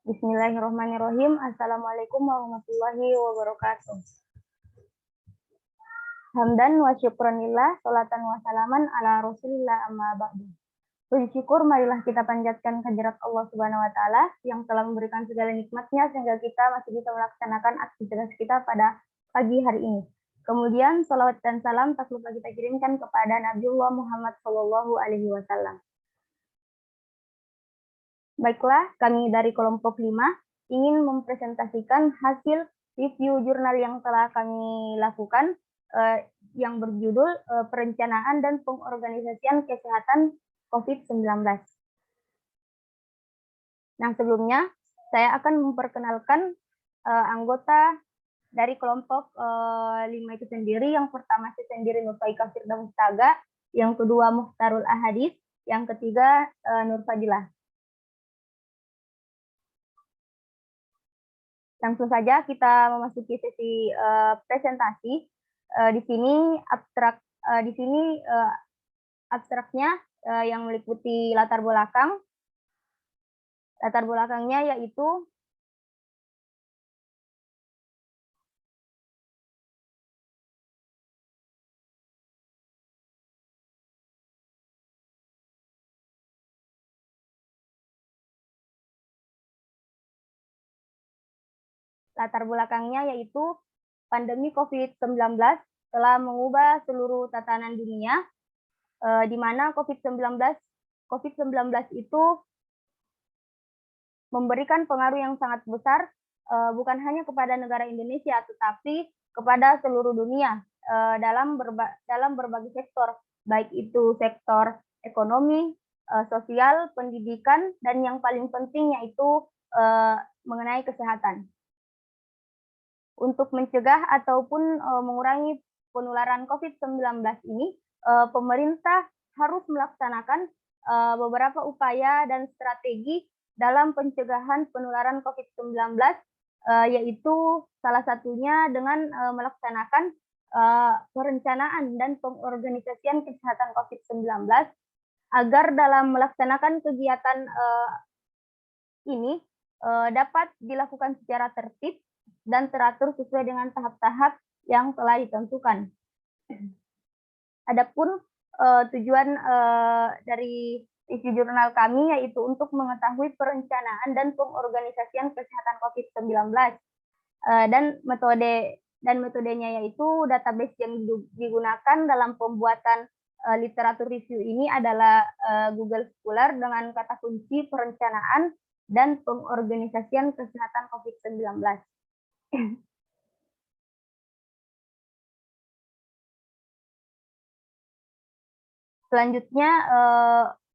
Bismillahirrahmanirrahim. Assalamualaikum warahmatullahi wabarakatuh. Hamdan wa syukranillah, salatan wa salaman ala rasulillah amma ba'du. Puji syukur marilah kita panjatkan kehadirat Allah Subhanahu wa taala yang telah memberikan segala nikmatnya sehingga kita masih bisa melaksanakan aktivitas kita pada pagi hari ini. Kemudian salawat dan salam tak lupa kita kirimkan kepada Nabiullah Muhammad Shallallahu alaihi wasallam. Baiklah, kami dari kelompok 5 ingin mempresentasikan hasil review jurnal yang telah kami lakukan yang berjudul Perencanaan dan Pengorganisasian Kesehatan COVID-19. Nah, sebelumnya saya akan memperkenalkan anggota dari kelompok 5 itu sendiri. Yang pertama saya sendiri Nurfaika Firdaus Taga, yang kedua Muhtarul Ahadis, yang ketiga Nur Fadilah. Langsung saja kita memasuki sesi presentasi. Di sini abstraknya yang meliputi latar belakang. Latar belakangnya yaitu pandemi COVID-19 telah mengubah seluruh tatanan dunia, di mana COVID-19 itu memberikan pengaruh yang sangat besar, bukan hanya kepada negara Indonesia, tetapi kepada seluruh dunia dalam berbagai sektor, baik itu sektor ekonomi, sosial, pendidikan, dan yang paling penting yaitu mengenai kesehatan. Untuk mencegah ataupun mengurangi penularan COVID-19 ini, pemerintah harus melaksanakan beberapa upaya dan strategi dalam pencegahan penularan COVID-19, yaitu salah satunya dengan melaksanakan perencanaan dan pengorganisasian kesehatan COVID-19 agar dalam melaksanakan kegiatan ini dapat dilakukan secara tertib dan teratur sesuai dengan tahap-tahap yang telah ditentukan. Adapun tujuan dari isi jurnal kami yaitu untuk mengetahui perencanaan dan pengorganisasian kesehatan COVID-19 dan metodenya yaitu database yang digunakan dalam pembuatan literatur review ini adalah Google Scholar dengan kata kunci perencanaan dan pengorganisasian kesehatan COVID-19. Selanjutnya,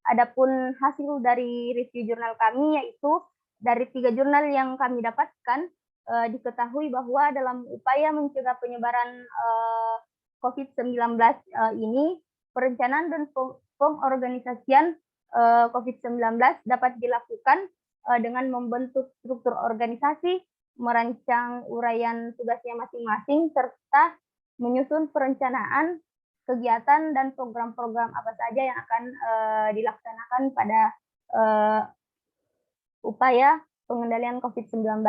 adapun hasil dari review jurnal kami yaitu dari 3 jurnal yang kami dapatkan, diketahui bahwa dalam upaya mencegah penyebaran COVID-19 ini, perencanaan dan pengorganisasian COVID-19 dapat dilakukan dengan membentuk struktur organisasi, merancang uraian tugasnya masing-masing, serta menyusun perencanaan kegiatan dan program-program apa saja yang akan dilaksanakan pada upaya pengendalian COVID-19.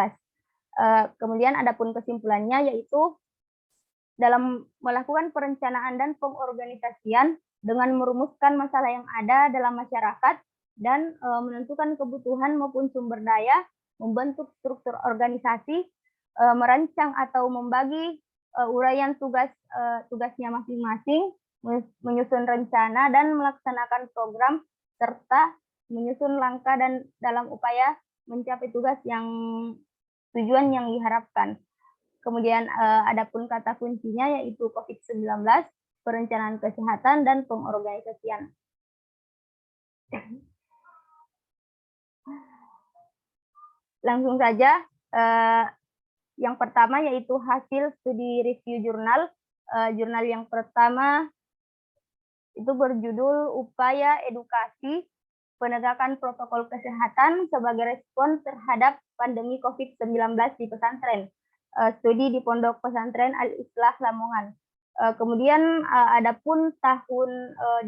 Kemudian adapun kesimpulannya yaitu dalam melakukan perencanaan dan pengorganisasian dengan merumuskan masalah yang ada dalam masyarakat dan menentukan kebutuhan maupun sumber daya, membentuk struktur organisasi, merancang atau membagi uraian tugasnya masing-masing, menyusun rencana dan melaksanakan program, serta menyusun langkah dan dalam upaya mencapai tujuan yang diharapkan. Kemudian adapun kata kuncinya yaitu COVID-19, perencanaan kesehatan, dan pengorganisasian. Langsung saja, yang pertama yaitu hasil studi review jurnal. Jurnal yang pertama itu berjudul Upaya Edukasi Penegakan Protokol Kesehatan sebagai Respon Terhadap Pandemi COVID-19 di Pesantren. Studi di Pondok Pesantren Al-Islah Lamongan. Kemudian adapun tahun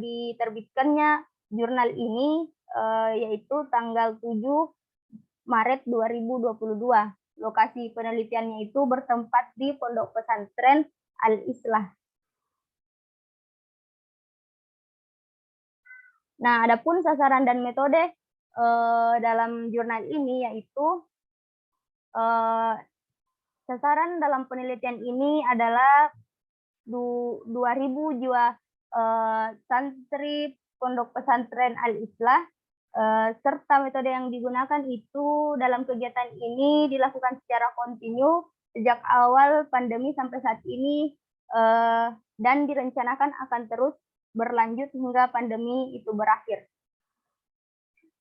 diterbitkannya jurnal ini yaitu tanggal 7 Maret 2022. Lokasi penelitiannya itu bertempat di Pondok Pesantren Al-Islah. Nah, adapun sasaran dan metode dalam jurnal ini yaitu sasaran dalam penelitian ini adalah 2.000 jiwa santri Pondok Pesantren Al-Islah, serta metode yang digunakan itu dalam kegiatan ini dilakukan secara kontinu sejak awal pandemi sampai saat ini, dan direncanakan akan terus berlanjut hingga pandemi itu berakhir.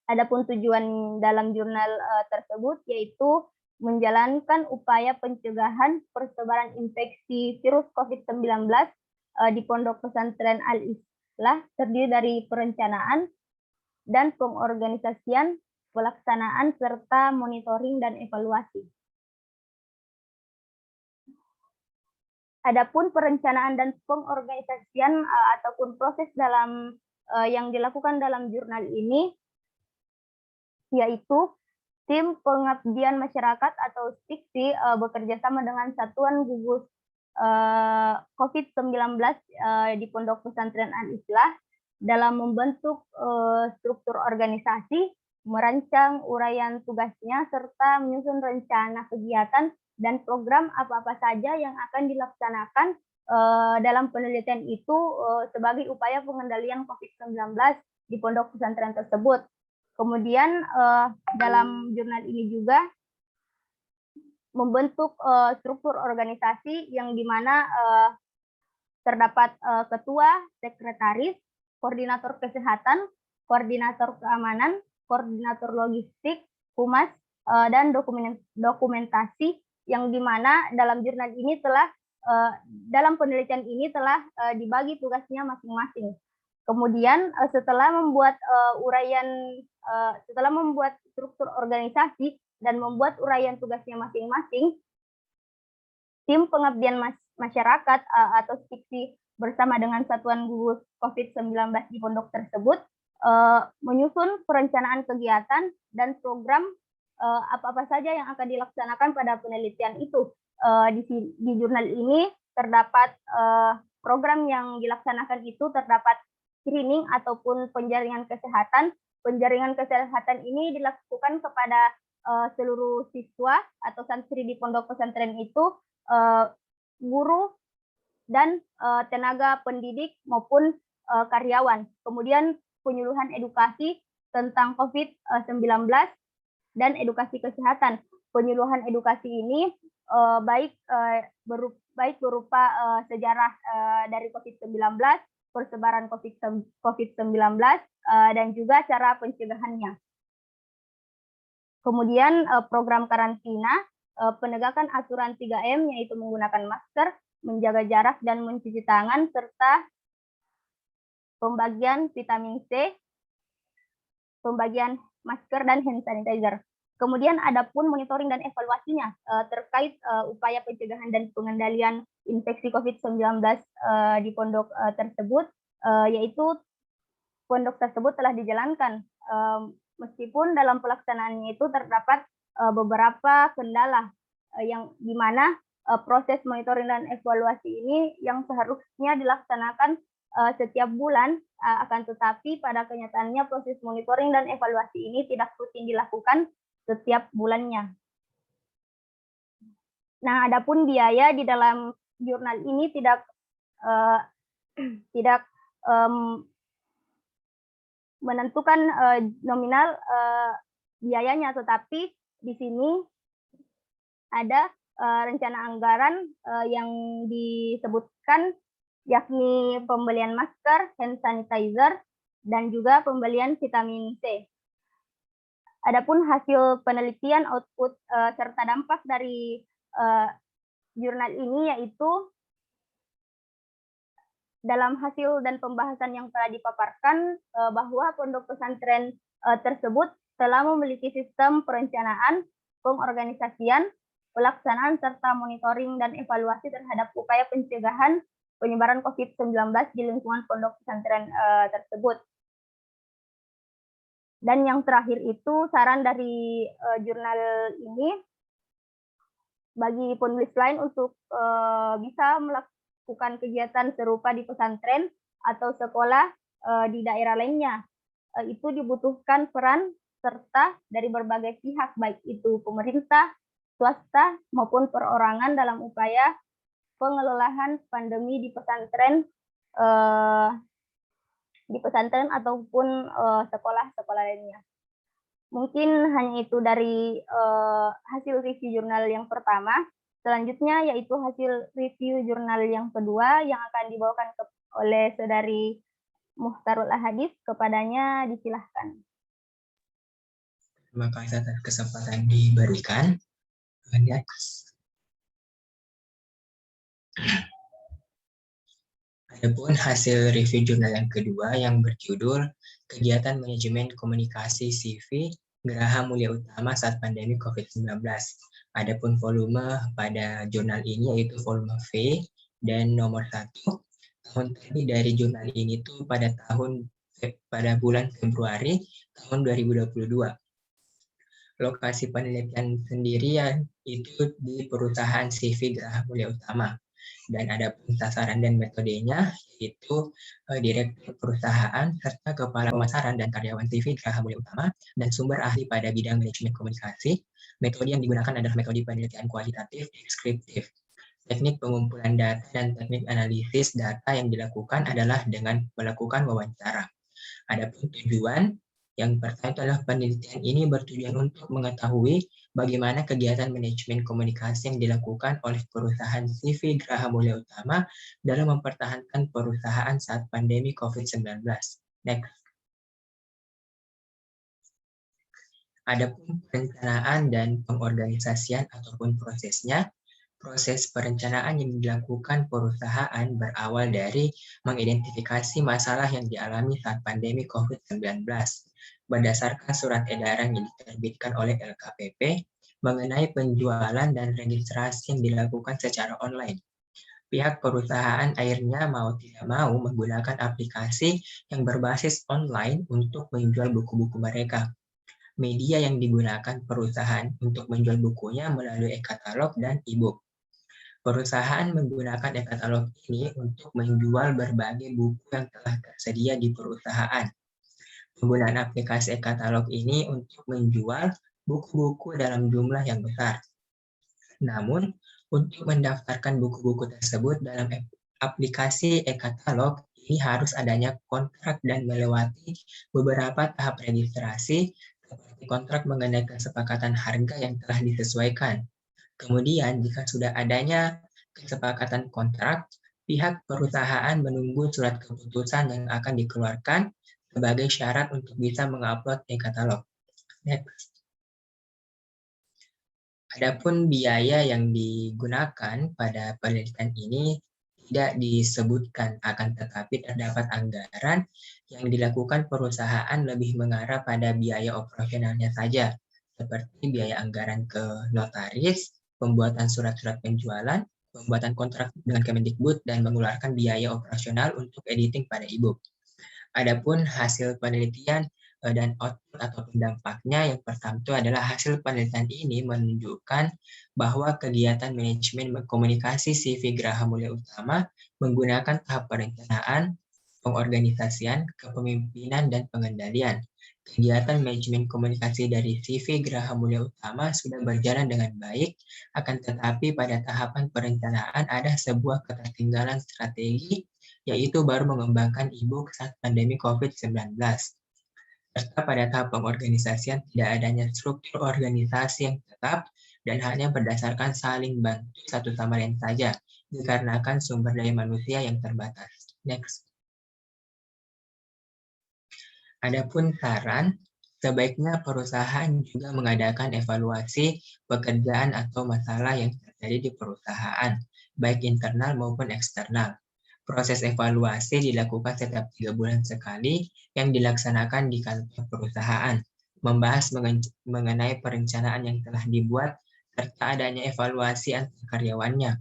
Adapun tujuan dalam jurnal tersebut yaitu menjalankan upaya pencegahan persebaran infeksi virus COVID-19 di Pondok Pesantren Al-Islah, terdiri dari perencanaan dan pengorganisasian, pelaksanaan, serta monitoring dan evaluasi. Adapun perencanaan dan pengorganisasian ataupun proses dalam yang dilakukan dalam jurnal ini yaitu tim pengabdian masyarakat atau STIKSI bekerja sama dengan Satuan Gugus COVID-19 di Pondok Pesantren Al-Islah dalam membentuk struktur organisasi, merancang uraian tugasnya, serta menyusun rencana kegiatan dan program apa-apa saja yang akan dilaksanakan dalam penelitian itu sebagai upaya pengendalian COVID-19 di pondok pesantren tersebut. Kemudian dalam jurnal ini juga membentuk struktur organisasi yang dimana terdapat ketua, sekretaris, koordinator kesehatan, koordinator keamanan, koordinator logistik, humas, dan dokumentasi yang dimana dalam jurnal ini telah dalam penelitian ini telah dibagi tugasnya masing-masing. Kemudian setelah membuat struktur organisasi dan membuat uraian tugasnya masing-masing, tim pengabdian masyarakat atau STIKSI bersama dengan Satuan Gugus COVID-19 di pondok tersebut menyusun perencanaan kegiatan dan program apa-apa saja yang akan dilaksanakan pada penelitian itu. Di jurnal ini terdapat program yang dilaksanakan itu terdapat screening ataupun penjaringan kesehatan. Penjaringan kesehatan ini dilakukan kepada seluruh siswa atau santri di pondok pesantren itu, guru dan tenaga pendidik maupun karyawan. Kemudian penyuluhan edukasi tentang COVID-19 dan edukasi kesehatan. Penyuluhan edukasi ini baik berupa sejarah dari COVID-19, persebaran COVID-19, dan juga cara pencegahannya. Kemudian program karantina, penegakan aturan 3M, yaitu menggunakan masker, menjaga jarak dan mencuci tangan, serta pembagian vitamin C, pembagian masker dan hand sanitizer. Kemudian ada pun monitoring dan evaluasinya terkait upaya pencegahan dan pengendalian infeksi COVID-19 di pondok tersebut, yaitu pondok tersebut telah dijalankan meskipun dalam pelaksanaannya itu terdapat beberapa kendala yang dimana proses monitoring dan evaluasi ini yang seharusnya dilaksanakan setiap bulan, akan tetapi pada kenyataannya proses monitoring dan evaluasi ini tidak rutin dilakukan setiap bulannya. Nah, adapun biaya di dalam jurnal ini tidak menentukan nominal biayanya, tetapi di sini ada rencana anggaran yang disebutkan, yakni pembelian masker, hand sanitizer, dan juga pembelian vitamin C. Adapun hasil penelitian, output serta dampak dari jurnal ini yaitu dalam hasil dan pembahasan yang telah dipaparkan bahwa pondok pesantren tersebut telah memiliki sistem perencanaan, pengorganisasian, pelaksanaan, serta monitoring dan evaluasi terhadap upaya pencegahan penyebaran COVID-19 di lingkungan pondok pesantren tersebut. Dan yang terakhir itu saran dari jurnal ini bagi penulis lain untuk bisa melakukan kegiatan serupa di pesantren atau sekolah di daerah lainnya. Itu dibutuhkan peran serta dari berbagai pihak, baik itu pemerintah, swasta, maupun perorangan dalam upaya pengelolaan pandemi di pesantren ataupun sekolah-sekolah lainnya. Mungkin hanya itu dari hasil review jurnal yang pertama. Selanjutnya yaitu hasil review jurnal yang kedua yang akan dibawakan oleh Saudari Muhtarul Ahadis. Kepadanya disilahkan. Terima kasih atas kesempatan diberikan. Next. Adapun hasil review jurnal yang kedua yang berjudul Kegiatan Manajemen Komunikasi CV Geraha Mulia Utama saat pandemi COVID-19. Adapun volume pada jurnal ini yaitu volume V dan nomor 1. Tahun terbit dari jurnal ini tuh pada bulan Februari tahun 2022. Lokasi penelitian sendiri itu di perusahaan CV Geraha Mulia Utama. Dan ada sasaran dan metodenya, yaitu direktur perusahaan, serta kepala pemasaran dan karyawan CV Geraha Mulia Utama, dan sumber ahli pada bidang manajemen komunikasi. Metode yang digunakan adalah metode penelitian kualitatif deskriptif. Teknik pengumpulan data dan teknik analisis data yang dilakukan adalah dengan melakukan wawancara. Adapun tujuan, yang pertama adalah penelitian ini bertujuan untuk mengetahui bagaimana kegiatan manajemen komunikasi yang dilakukan oleh perusahaan CV Geraha Mulia Utama dalam mempertahankan perusahaan saat pandemi COVID-19. Next. Adapun perencanaan dan pengorganisasian ataupun prosesnya, proses perencanaan yang dilakukan perusahaan berawal dari mengidentifikasi masalah yang dialami saat pandemi COVID-19 berdasarkan surat edaran yang diterbitkan oleh LKPP mengenai penjualan dan registrasi yang dilakukan secara online. Pihak perusahaan akhirnya mau tidak mau menggunakan aplikasi yang berbasis online untuk menjual buku-buku mereka. Media yang digunakan perusahaan untuk menjual bukunya melalui e-katalog dan e-book. Perusahaan menggunakan e-katalog ini untuk menjual berbagai buku yang telah tersedia di perusahaan. Penggunaan aplikasi e-katalog ini untuk menjual buku-buku dalam jumlah yang besar. Namun, untuk mendaftarkan buku-buku tersebut dalam aplikasi e-katalog, ini harus adanya kontrak dan melewati beberapa tahap registrasi, seperti kontrak mengenai kesepakatan harga yang telah disesuaikan. Kemudian, jika sudah adanya kesepakatan kontrak, pihak perusahaan menunggu surat keputusan yang akan dikeluarkan sebagai syarat untuk bisa mengupload e-katalog. Next. Adapun biaya yang digunakan pada penelitian ini tidak disebutkan, akan tetapi terdapat anggaran yang dilakukan perusahaan lebih mengarah pada biaya operasionalnya saja, seperti biaya anggaran ke notaris, pembuatan surat-surat penjualan, pembuatan kontrak dengan Kemendikbud, dan mengeluarkan biaya operasional untuk editing pada e-book. Adapun hasil penelitian dan output atau dampaknya, yang pertama itu adalah hasil penelitian ini menunjukkan bahwa kegiatan manajemen komunikasi CV Geraha Mulia Utama menggunakan tahap perencanaan, pengorganisasian, kepemimpinan, dan pengendalian. Kegiatan manajemen komunikasi dari CV Geraha Mulia Utama sudah berjalan dengan baik, akan tetapi pada tahapan perencanaan ada sebuah ketertinggalan strategi, yaitu baru mengembangkan e-book saat pandemi COVID-19. Serta pada tahap pengorganisasian tidak adanya struktur organisasi yang tetap dan hanya berdasarkan saling bantu satu sama lain saja, dikarenakan sumber daya manusia yang terbatas. Next. Adapun saran, sebaiknya perusahaan juga mengadakan evaluasi pekerjaan atau masalah yang terjadi di perusahaan, baik internal maupun eksternal. Proses evaluasi dilakukan setiap 3 bulan sekali yang dilaksanakan di kantor perusahaan, membahas mengenai perencanaan yang telah dibuat, serta adanya evaluasi antar karyawannya.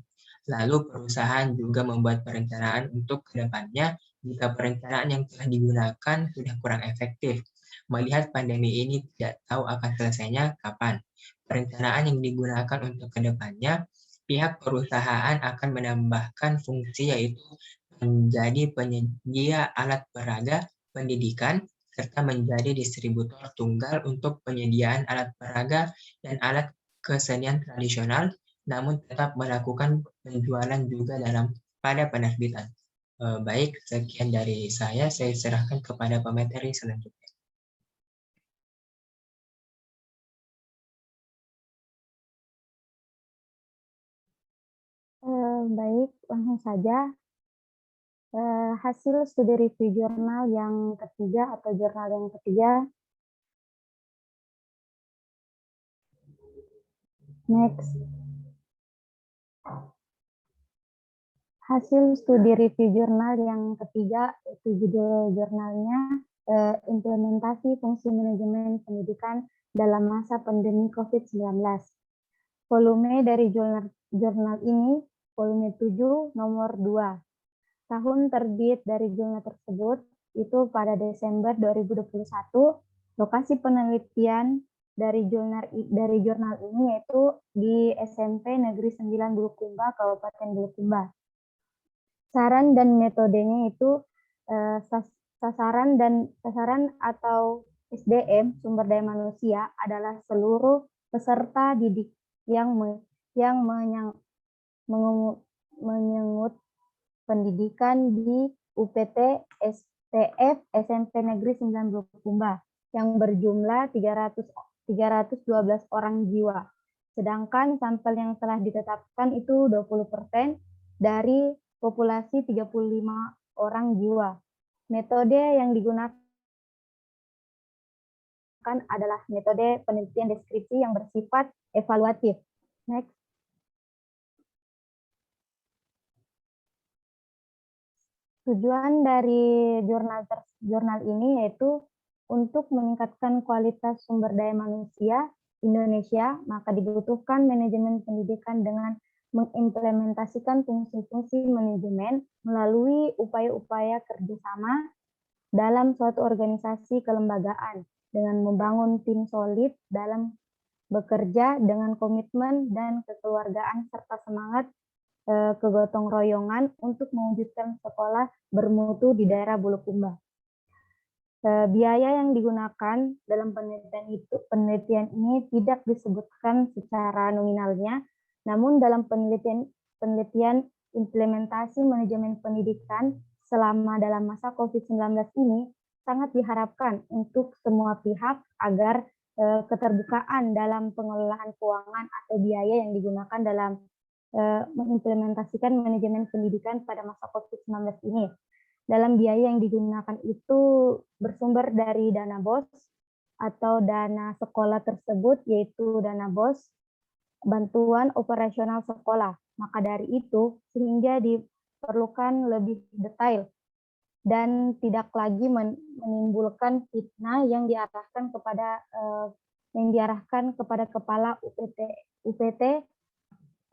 Lalu perusahaan juga membuat perencanaan untuk kedepannya jika perencanaan yang telah digunakan sudah kurang efektif. Melihat pandemi ini tidak tahu akan selesainya kapan, perencanaan yang digunakan untuk kedepannya, pihak perusahaan akan menambahkan fungsi yaitu menjadi penyedia alat peraga pendidikan serta menjadi distributor tunggal untuk penyediaan alat peraga dan alat kesenian tradisional, namun tetap melakukan penjualan juga pada penerbitan. Baik, sekian dari saya serahkan kepada pemateri selanjutnya. Baik, langsung saja. Hasil studi review jurnal yang ketiga atau jurnal yang ketiga. Next. Hasil studi review jurnal yang ketiga, itu judul jurnalnya implementasi fungsi manajemen pendidikan dalam masa pandemi COVID-19. Volume dari jurnal ini, volume 7, nomor 2. Tahun terbit dari jurnal tersebut itu pada Desember 2021. Lokasi penelitian dari jurnal ini yaitu di SMP Negeri 9 Bulukumba, Kabupaten Bulukumba. Saran dan metodenya itu sasaran atau SDM, sumber daya manusia, adalah seluruh peserta didik yang menyengut pendidikan di UPT STF SMP Negeri 9 Bulukumba yang berjumlah 312 orang jiwa. Sedangkan sampel yang telah ditetapkan itu 20% dari populasi 35 orang jiwa. Metode yang digunakan adalah metode penelitian deskripsi yang bersifat evaluatif. Next. Tujuan dari jurnal ini yaitu untuk meningkatkan kualitas sumber daya manusia Indonesia, maka dibutuhkan manajemen pendidikan dengan mengimplementasikan fungsi-fungsi manajemen melalui upaya-upaya kerjasama dalam suatu organisasi kelembagaan dengan membangun tim solid dalam bekerja dengan komitmen dan kekeluargaan serta semangat kegotong royongan untuk mewujudkan sekolah bermutu di daerah Bulukumba. Biaya yang digunakan dalam penelitian ini tidak disebutkan secara nominalnya, namun dalam penelitian implementasi manajemen pendidikan selama dalam masa COVID-19 ini sangat diharapkan untuk semua pihak agar keterbukaan dalam pengelolaan keuangan atau biaya yang digunakan dalam mengimplementasikan manajemen pendidikan pada masa COVID-19 ini. Dalam biaya yang digunakan itu bersumber dari dana BOS atau dana sekolah tersebut, yaitu dana BOS, bantuan operasional sekolah. Maka dari itu, sehingga diperlukan lebih detail dan tidak lagi menimbulkan fitnah yang diarahkan kepada kepala UPT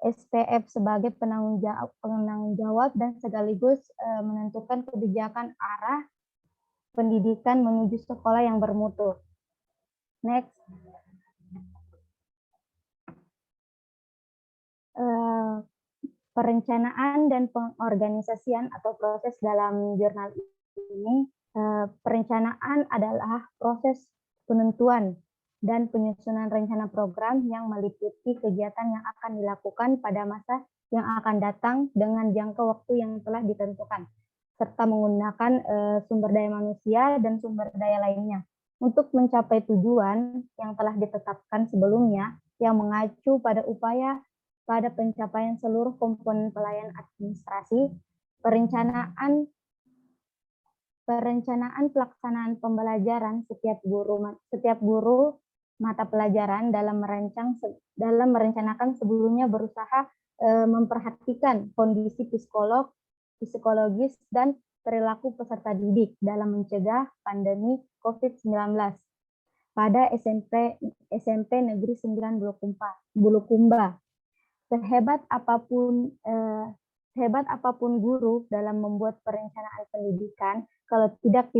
STF sebagai penanggung jawab dan sekaligus menentukan kebijakan arah pendidikan menuju sekolah yang bermutu. Next. Perencanaan dan pengorganisasian atau proses dalam jurnal ini. Perencanaan adalah proses penentuan dan penyusunan rencana program yang meliputi kegiatan yang akan dilakukan pada masa yang akan datang dengan jangka waktu yang telah ditentukan, serta menggunakan sumber daya manusia dan sumber daya lainnya untuk mencapai tujuan yang telah ditetapkan sebelumnya yang mengacu pada upaya pada pencapaian seluruh komponen pelayanan administrasi, perencanaan pelaksanaan pembelajaran setiap guru mata pelajaran dalam merencanakan sebelumnya berusaha memperhatikan kondisi psikologis dan perilaku peserta didik dalam mencegah pandemi COVID-19 pada SMP Negeri 9 Bulukumba. Sehebat apapun guru dalam membuat perencanaan pendidikan, kalau tidak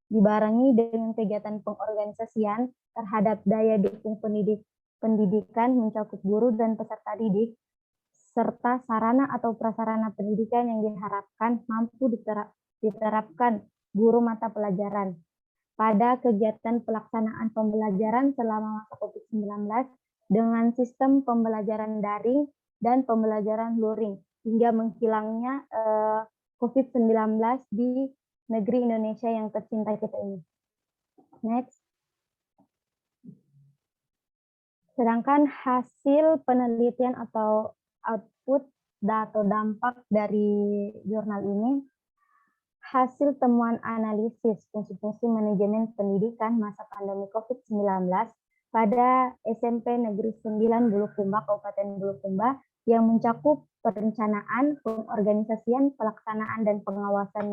dibarengi dengan kegiatan pengorganisasian terhadap daya dukung pendidikan mencakup guru dan peserta didik, serta sarana atau prasarana pendidikan yang diharapkan mampu diterapkan guru mata pelajaran. Pada kegiatan pelaksanaan pembelajaran selama masa COVID-19 dengan sistem pembelajaran daring dan pembelajaran luring hingga menghilangnya COVID-19 di negeri Indonesia yang tercinta kita ini. Next. Sedangkan hasil penelitian atau output atau dampak dari jurnal ini, hasil temuan analisis fungsi-fungsi manajemen pendidikan masa pandemi COVID-19 pada SMP Negeri 9 Bulukumba, Kabupaten Bulukumba, yang mencakup perencanaan, pengorganisasian, pelaksanaan, dan pengawasan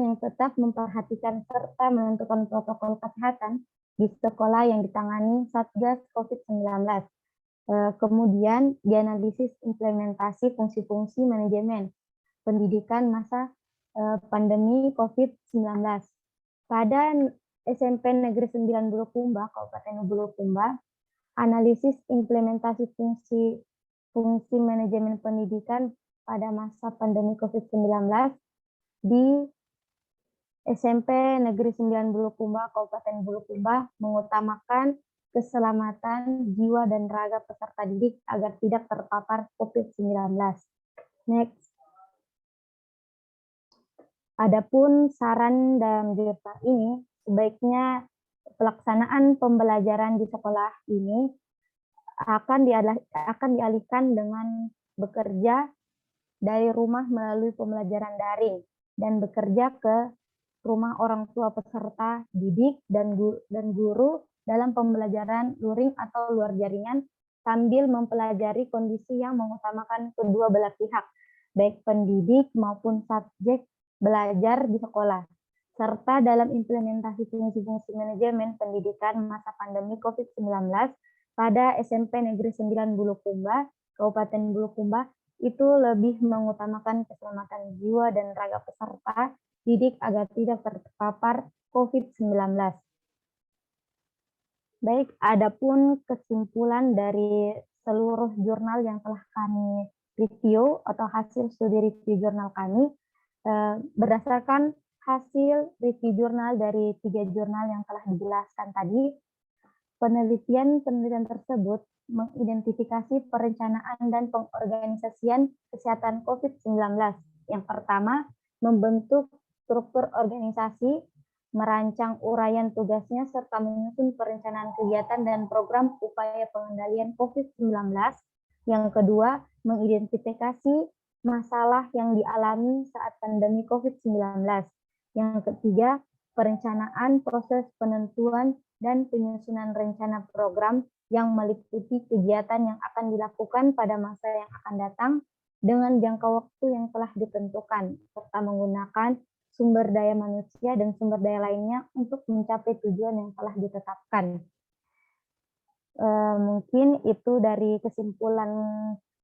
yang tetap memperhatikan serta menentukan protokol kesehatan di sekolah yang ditangani Satgas COVID-19. Kemudian dianalisis implementasi fungsi-fungsi manajemen pendidikan masa pandemi COVID-19. Pada SMP Negeri 9 Bulukumba, Kabupaten Bulukumba, analisis implementasi fungsi manajemen pendidikan pada masa pandemi COVID-19 di SMP Negeri 9 Bulukumba, Kabupaten Bulukumba mengutamakan keselamatan jiwa dan raga peserta didik agar tidak terpapar COVID-19. Next. Adapun saran dalam jurnal ini, sebaiknya pelaksanaan pembelajaran di sekolah ini akan dialihkan dengan bekerja dari rumah melalui pembelajaran daring dan bekerja ke rumah orang tua peserta didik dan guru dalam pembelajaran luring atau luar jaringan sambil mempelajari kondisi yang mengutamakan kedua belah pihak, baik pendidik maupun subjek belajar di sekolah, serta dalam implementasi fungsi-fungsi manajemen pendidikan masa pandemi COVID-19 pada SMP Negeri 9 Bulukumba, Kabupaten Bulukumba, itu lebih mengutamakan keselamatan jiwa dan raga peserta didik agar tidak terpapar COVID-19. Baik, adapun kesimpulan dari seluruh jurnal yang telah kami review atau hasil studi review jurnal kami, berdasarkan hasil review jurnal dari 3 jurnal yang telah dijelaskan tadi, penelitian tersebut mengidentifikasi perencanaan dan pengorganisasian kesehatan COVID-19. Yang pertama, membentuk struktur organisasi, merancang uraian tugasnya, serta menyusun perencanaan kegiatan dan program upaya pengendalian COVID-19. Yang kedua, mengidentifikasi masalah yang dialami saat pandemi COVID-19. Yang ketiga, perencanaan proses penentuan dan penyusunan rencana program yang meliputi kegiatan yang akan dilakukan pada masa yang akan datang dengan jangka waktu yang telah ditentukan, serta menggunakan sumber daya manusia dan sumber daya lainnya untuk mencapai tujuan yang telah ditetapkan. Mungkin itu dari kesimpulan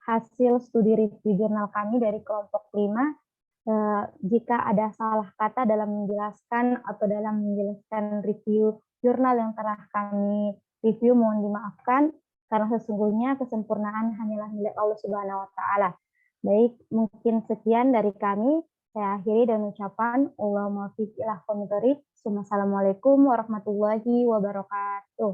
hasil studi review jurnal kami dari kelompok 5. Jika ada salah kata dalam menjelaskan atau dalam menjelaskan review jurnal yang telah kami review, mohon dimaafkan karena sesungguhnya kesempurnaan hanyalah milik Allah Subhanahu wa taala. Baik, mungkin sekian dari kami. Saya akhiri dengan ucapan Allahumma fiq ila qomitorik. Assalamualaikum warahmatullahi wabarakatuh.